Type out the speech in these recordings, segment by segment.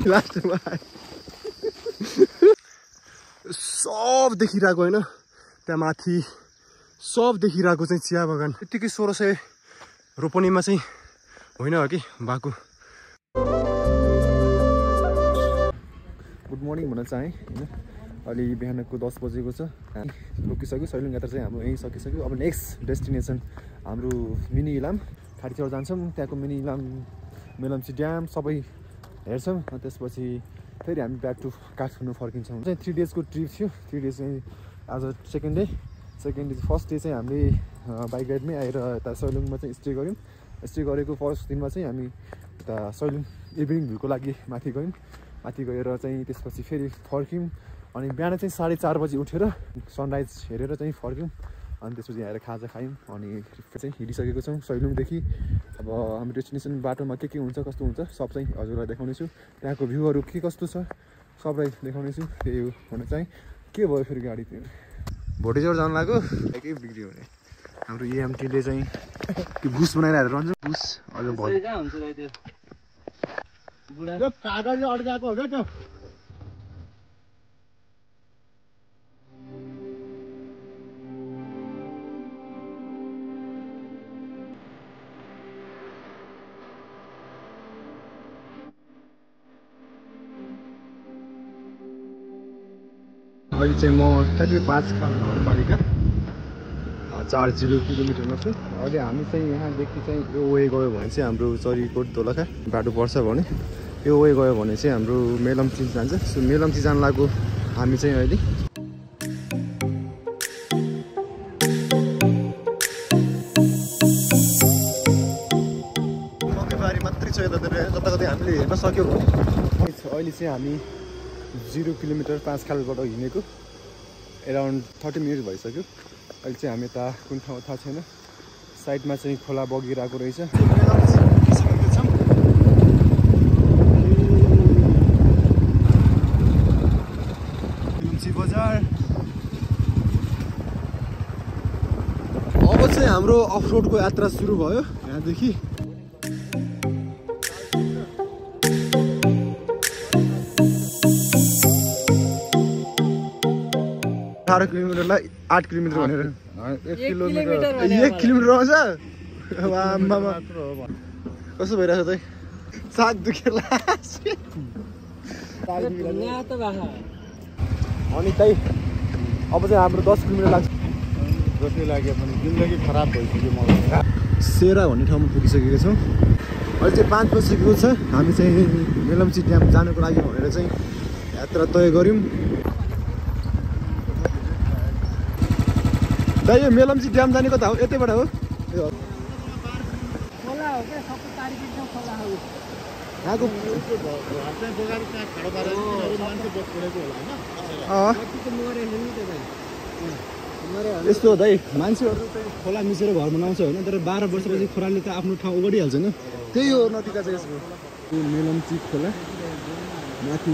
लास्टमा सब देखिरहेको होइन त्यहाँ माथि सब देखिरहेको चाहिँ चिया बगान यतिकै 1600 रोपनीमा चाहिँ होइन हो कि भएको। गुड मर्निङ भन्न चाहेँ होइन। अलि बिहानको 10 बजेको छ, रोकिसक्यो सैलुङ यात्रा चाहिँ हाम्रो यहीँ सकिसक्यो। अब नेक्स्ट डेस्टिनेसन हाम्रो मिनी इलाम खाडीचौर जान्छौँ। त्यहाँको मिनी इलाम मेलम्ची ड्याम सबै हेर्छौँ। त्यसपछि फेरि हामी ब्याक टु काठमाडौँ फर्किन्छौँ। चाहिँ 3 डेजको ट्रिप थियो। 3 डेज चाहिँ आज सेकेन्ड डे फर्स्ट डे चाहिँ हामीले बाइक राइडमै आएर यता सैलुङमा चाहिँ स्टे गऱ्यौँ। स्टे गरेको फर्स्ट दिनमा चाहिँ हामी यता सैलुङ इभिनिङ भ्यूको लागि माथि गयौँ। माथि गएर चाहिँ त्यसपछि फेरि फर्क्यौँ अनि बिहान चाहिँ 4:30 बजी उठेर सनराइज हेरेर चाहिँ फर्क्यौँ। अनि त्यसपछि आएर खाजा खायौँ अनि चाहिँ हिँडिसकेको छौँ सैलुङदेखि। अब हाम्रो डेस्टिनेसन बाटोमा के हुन्छ कस्तो हुन्छ सब चाहिँ हजुरलाई देखाउनेछु। त्यहाँको भ्यूहरू के कस्तो छ सबलाई देखाउनेछु। त्यही हो भन्न चाहिँ के भयो फेरि गाडी त्यो भोटेचौर जानु लाग्यो एकै बिग्रियो भने हाम्रो एएमटीले चाहिँ त्यो बुस बनाइरहेर रहन्छ। बुस अझ भयो कागज अड्काएको हो क्या त्यो। अहिले चाहिँ म 35 नगरपालिका 40 किलोमिटरमा छु। अहिले हामी चाहिँ यहाँदेखि चाहिँ यो वे गयो भने चाहिँ हाम्रो चरीकोट दोलखा बाटो पर्छ भने यो वे गयो भने चाहिँ हाम्रो मेलम्ची जान्छ। सो मेलम्ची जान लाग्यो हामी चाहिँ अहिले। मकैबारी मात्रै छ यतातिर, जताकतै हामीले हेर्न सक्यौँ। अहिले चाहिँ हामी 0 किलोमिटर 5 खालबाट हिँडेको एराउन्ड 30 मिनट भइसक्यो। अहिले चाहिँ हामी यता कुन ठाउँ थाहा छैन, साइडमा चाहिँ खोला बगिरहेको रहेछ। बजार अब चाहिँ हाम्रो अफरोडको यात्रा सुरु भयो यहाँदेखि। 18 किलोमिटरलाई 8 किलोमिटर भनेर 1 किलोमिटर आउँछ। कस्तो भइरहेको छ त साग दुखेला अनि त्यही अब चाहिँ हाम्रो 10 किलोमिटर लाग्छ। जसले लाग्यो पनि जिन्दगी खराब भइसक्यो मलाई। सेरा भन्ने ठाउँमा पुगिसकेको छौँ। अहिले चाहिँ 5 बजिसकेको छ। हामी चाहिँ मेलम्ची ड्याम जानुको लागि भनेर चाहिँ यात्रा तय गऱ्यौँ। दाइ यो मेलम्ची ड्याम जाने कता हो? यतैबाट हो? यस्तो हो दाइ, मान्छेहरू चाहिँ खोला मिचेर घरमा लाउँछ होइन, तर 12 वर्षपछि खोलाले त आफ्नो ठाउँ ओगडिहाल्छ नि। त्यही हो नतिजा चाहिँ यसको। मेलम्ची खोला माथि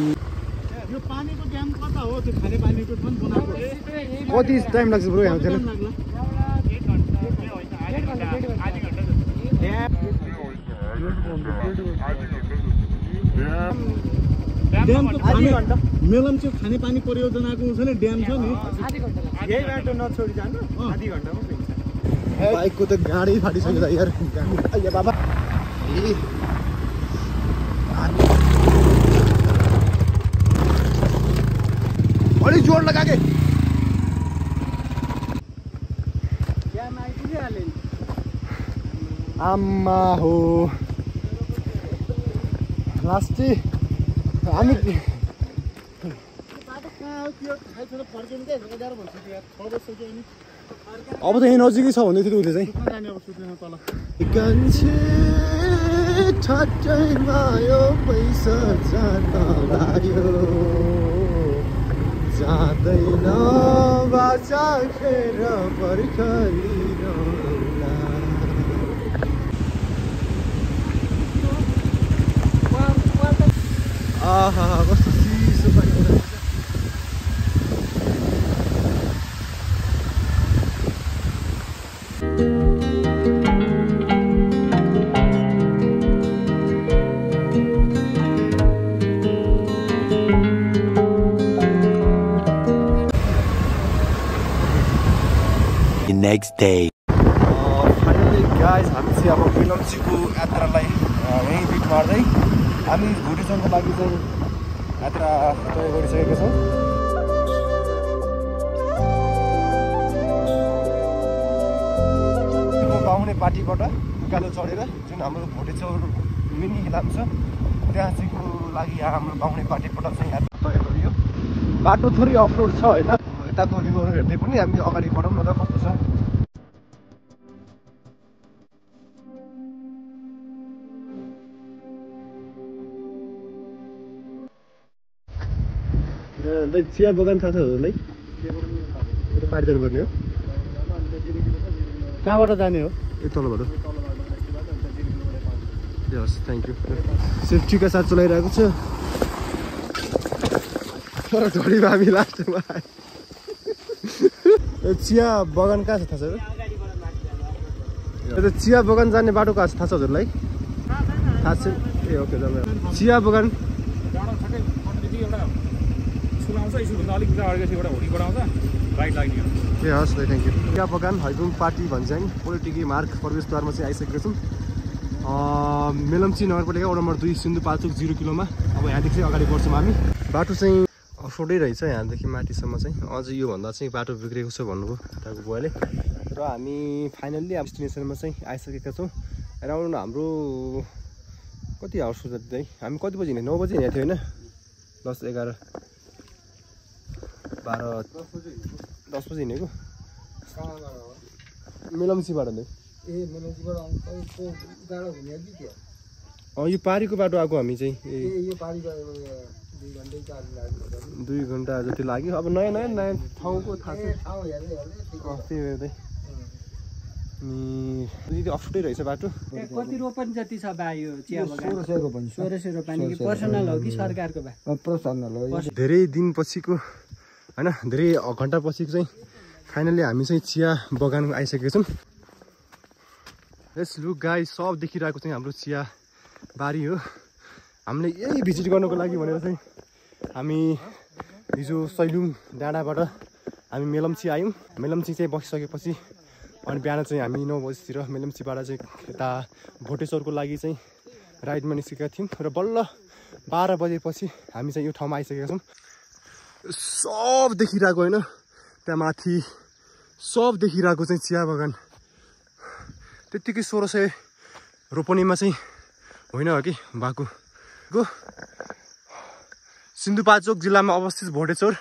यो पानीको ड्याम कता हो? त्यो खाने पानीको पनि बनाएको कति टाइम लाग्छ ब्रो यहाँ? ड्यामको मेलम्ची खाने पानी परियोजनाको छ नि ड्याम छ नि, यही बाटो नछोडी जानु आधी घन्टामा पुग्छ। बाइकको त गाडी फाटिसक्यो यार बाबा। अलिक जोड लगा के आम्मा हो लास्टी हामी अब त यहीँ नजिकै छ भन्दै थियो उसले चाहिँ। पैसा जाँदैन बाचा खेर पर्खली आहा कस्तो चिसो पानी next day. फाइनली गाइस हामी चाहिँ अब मेलम्चीको यात्रालाई यहीँ बिट मार्दै हामी भुटेश्वरको लागि चाहिँ यात्रा तय गरिसकेका छौँ। बाहुने पार्टीबाट उकालो चढेर जुन हाम्रो भुटेश्वर मिनी इलाम छ त्यहाँ चाहिँको लागि हाम्रो बाहुने पार्टीबाट चाहिँ यात्रा तय गरियो। बाटो थोरै अफरोड छ होइन, यता गएर हेर्दै पनि हामी अगाडि बढौँ न त कस्तो छ। चिया बगान थाहा छ हजुरलाई? पारि जानुपर्ने हो, कहाँबाट जाने हो? ए तलबाट। ए हस्, थ्याङ्क यू। सेफ्टीका साथ चलाइरहेको छ तर झडीमा हामी लास्टमा आयो। चिया बगान कहाँ छ थाहा छ? यो चिया बगान जाने बाटो कहाँ छ थाहा छ हजुरलाई? थाहा छ? ए ओके जानु। चिया बगान ए हस् भाइ, थ्याङ्क यू। चिया बगान हैबुङ पार्टी भन्ज्याङ पोलिटिकी मार्ग प्रवेशद्वारमा चाहिँ आइसकेको छौँ। मेलम्ची नगरपालिका वडा नम्बर 2 सिन्धुपाल्चोक 0 किलोमा। अब यहाँदेखि चाहिँ अगाडि बढ्छौँ हामी। बाटो चाहिँ अफरोडै रहेछ यहाँदेखि माथिसम्म चाहिँ। अझ योभन्दा चाहिँ बाटो बिग्रेको छ भन्नुभयो यताको बुवाले। र हामी फाइनल्ली अब डेस्टिनेसनमा चाहिँ आइसकेका छौँ। एराउन्ड हाम्रो कति आवर्स हो जति चाहिँ हामी कति बजी हिँड्यो? 9 बजी हिँडेको थियो होइन? 10, 11, 12, 10 बजी हिँडेको मेलम्चीबाट नै। यो पारीको बाटो आएको हामी चाहिँ 2 घन्टा जति लाग्यो। अब नयाँ ठाउँको थाहा छ त्यही हेर्दै अफरोडै रहेछ बाटो। कति रोपनी जति छ बा यो चिया बगान? 1600 रोपनी कि पर्सनल हो कि सरकारको बा? पर्सनल हो। धेरै दिनपछिको होइन, धेरै घन्टा पछिको चाहिँ फाइनली हामी चाहिँ चिया बगान आइसकेका छौँ। यस लुक गाइस, सब देखिरहेको चाहिँ हाम्रो चिया बारी हो। हामीले यही भिजिट गर्नको लागि भनेर चाहिँ हामी हिजो सैलुङ डाँडाबाट हामी मेलम्ची आयौँ। मेलम्ची चाहिँ बसिसकेपछि अनि बिहान चाहिँ हामी 9 बजीतिर मेलम्चीबाट चाहिँ यता भोटेश्वरको लागि चाहिँ राइडमा निस्केका थियौँ र बल्ल 12 बजेपछि हामी चाहिँ यो ठाउँमा आइसकेका छौँ। सब देखिरहेको होइन, त्यहाँ माथि सब देखिरहेको चाहिँ चिया बगान। त्यत्तिकै 1600 रोपनीमा चाहिँ होइन हो कि भएको सिन्धुपाल्चोक जिल्लामा अवस्थित भोटेश्वर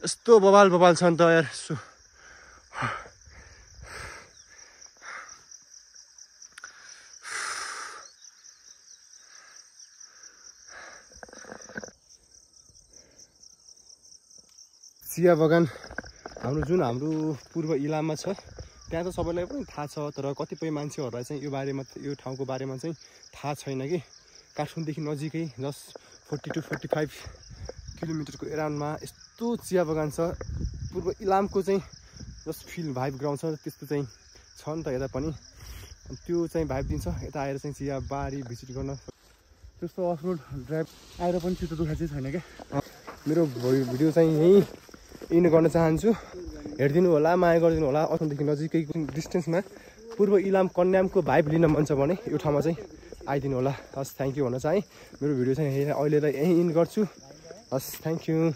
यस्तो बबाल छ नि त यार। चिया बगान हाम्रो पूर्व इलाममा छ। त्यहाँ त सबैलाई पनि थाहा छ, तर कतिपय मान्छेहरूलाई चाहिँ यो ठाउँको बारेमा चाहिँ थाहा छैन कि। काठमाडौँदेखि नजिकै जस्ट 40 to 45 किलोमिटरको एराउन्डमा यस्तो चिया बगान छ। पूर्व इलामको चाहिँ जस्ट फिल भाइब गराउँछ, त्यस्तो चाहिँ छ नि त यता पनि। त्यो चाहिँ भाइब दिन्छ यता आएर चाहिँ चिया बारी भिजिट गर्न। त्यस्तो अफरोड ड्राइभ आएर पनि छिटो दुःख चाहिँ छैन क्या। मेरो भिडियो चाहिँ यहीँ इन गर्न चाहन्छु। हेरिदिनु होला, माया गरिदिनु होला। अथवादेखि नजिकैको डिस्टेन्समा पूर्व इलाम कन्यामको भाइब लिन मन छ भने यो ठाउँमा चाहिँ आइदिनु होला। हस्, थ्याङ्क यू भन्न चाहेँ। मेरो भिडियो चाहिँ अहिले यहीँ इन गर्छु। हस्, थ्याङ्क यू।